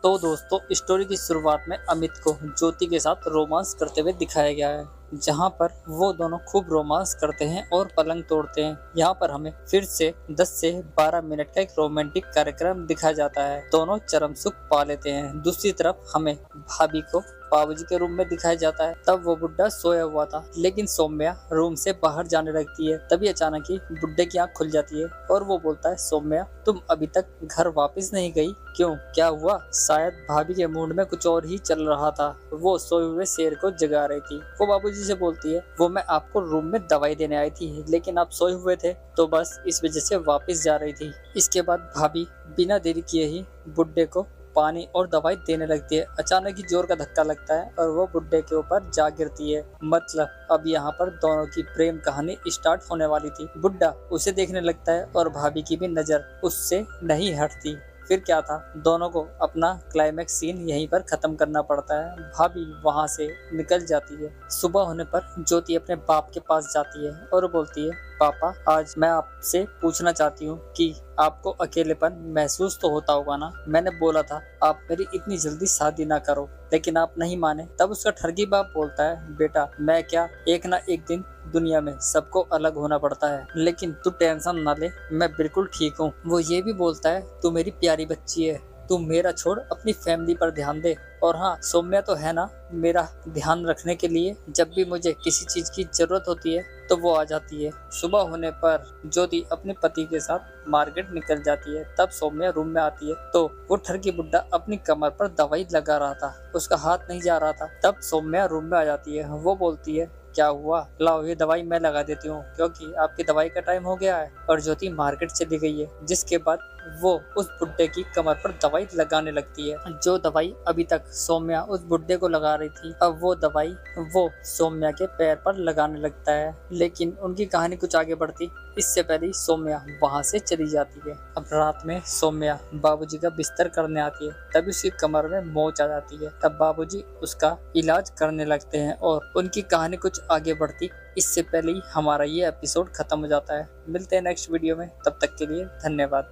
तो दोस्तों, स्टोरी की शुरुआत में अमित को ज्योति के साथ रोमांस करते हुए दिखाया गया है, जहां पर वो दोनों खूब रोमांस करते हैं और पलंग तोड़ते हैं। यहाँ पर हमें फिर से 10 से 12 मिनट का एक रोमांटिक कार्यक्रम दिखाया जाता है। दोनों चरम सुख पा लेते हैं। दूसरी तरफ हमें भाभी को बाबूजी के रूम में दिखाया जाता है। तब वो बुड्ढा सोया हुआ था, लेकिन सौम्या रूम से बाहर जाने लगती है। तभी अचानक ही बुड्ढे की आंख खुल जाती है और वो बोलता है, सौम्या तुम अभी तक घर वापस नहीं गई, क्यों, क्या हुआ? शायद भाभी के मूड में कुछ और ही चल रहा था। वो सोए हुए शेर को जगा रही थी। वो बाबूजी से बोलती है, वो मैं आपको रूम में दवाई देने आई थी, लेकिन आप सोए हुए थे तो बस इस वजह से वापस जा रही थी। इसके बाद भाभी बिना देरी किए ही बुड्ढे को पानी और दवाई देने लगती है। अचानक ही जोर का धक्का लगता है और वो बुड्ढे के ऊपर जा गिरती है। मतलब अब यहाँ पर दोनों की प्रेम कहानी स्टार्ट होने वाली थी। बुड्ढा उसे देखने लगता है और भाभी की भी नजर उससे नहीं हटती। फिर क्या था, दोनों को अपना क्लाइमैक्स सीन यहीं पर खत्म करना पड़ता है। भाभी वहां से निकल जाती है। सुबह होने पर ज्योति अपने बाप के पास जाती है और बोलती है, पापा आज मैं आपसे पूछना चाहती हूँ कि आपको अकेलेपन महसूस तो होता होगा ना? मैंने बोला था आप मेरी इतनी जल्दी शादी ना करो, लेकिन आप नहीं माने। तब उसका ठरकी बाप बोलता है, बेटा मैं क्या, एक ना एक दिन दुनिया में सबको अलग होना पड़ता है, लेकिन तू टेंशन ना ले, मैं बिल्कुल ठीक हूँ। वो ये भी बोलता है, तू मेरी प्यारी बच्ची है, तू मेरा छोड़ अपनी फैमिली पर ध्यान दे। और हाँ, सौम्या तो है ना मेरा ध्यान रखने के लिए। जब भी मुझे किसी चीज की जरूरत होती है तो वो आ जाती है। सुबह होने पर ज्योति अपने पति के साथ मार्केट निकल जाती है। तब सौम्या रूम में आती है तो वो ठरकी बुड्ढा अपनी कमर पर दवाई लगा रहा था, उसका हाथ नहीं जा रहा था। तब सौम्या रूम में आ जाती है। वो बोलती है, क्या हुआ, लाओ ये दवाई मैं लगा देती हूँ, क्योंकि आपकी दवाई का टाइम हो गया है। और ज्योति मार्केट चली गई है, जिसके बाद वो उस बुड्ढे की कमर पर दवाई लगाने लगती है। जो दवाई अभी तक सौम्या उस बुड्ढे को लगा रही थी, अब वो दवाई वो सौम्या के पैर पर लगाने लगता है। लेकिन उनकी कहानी कुछ आगे बढ़ती इससे पहले ही सौम्या वहां से चली जाती है। अब रात में सौम्या बाबूजी का बिस्तर करने आती है। तभी उसकी कमर में मोच आ जाती है। तब बाबूजी उसका इलाज करने लगते हैं और उनकी कहानी कुछ आगे बढ़ती इससे पहले ही हमारा ये एपिसोड खत्म हो जाता है। मिलते हैं नेक्स्ट वीडियो में, तब तक के लिए धन्यवाद।